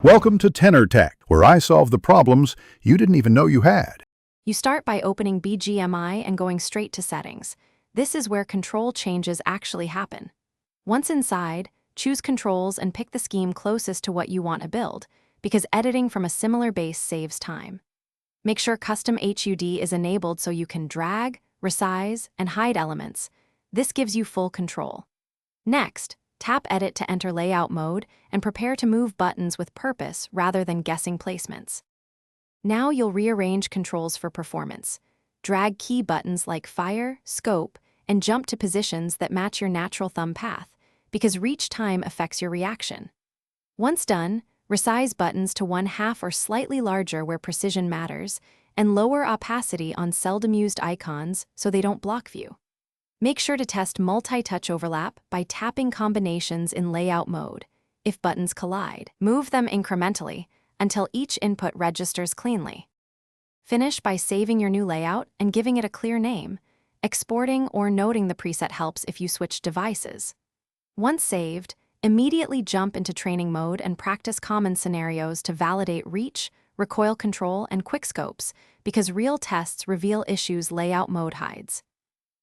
Welcome to Tenor Tech, where I solve the problems you didn't even know you had. You start by opening Bgmi and going straight to Settings. This is where control changes actually happen. Once inside, choose Controls and pick the scheme closest to what you want to build, because editing from a similar base saves time. Make sure Custom HUD is enabled so you can drag, resize, and hide elements. This gives you full control. Next, tap Edit to enter layout mode and prepare to move buttons with purpose rather than guessing placements. Now you'll rearrange controls for performance. Drag key buttons like Fire, Scope, and jump to positions that match your natural thumb path, because reach time affects your reaction. Once done, resize buttons to 1/2 or slightly larger where precision matters, and lower opacity on seldom used icons so they don't block view. Make sure to test multi-touch overlap by tapping combinations in layout mode. If buttons collide, move them incrementally until each input registers cleanly. Finish by saving your new layout and giving it a clear name. Exporting or noting the preset helps if you switch devices. Once saved, immediately jump into training mode and practice common scenarios to validate reach, recoil control, and quickscopes, because real tests reveal issues layout mode hides.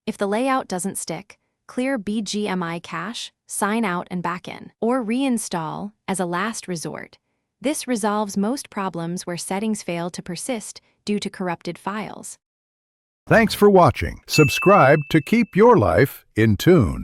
If the layout doesn't stick, clear Bgmi cache, sign out and back in, or reinstall as a last resort. This resolves most problems where settings fail to persist due to corrupted files. Thanks for watching. Subscribe to keep your life in tune.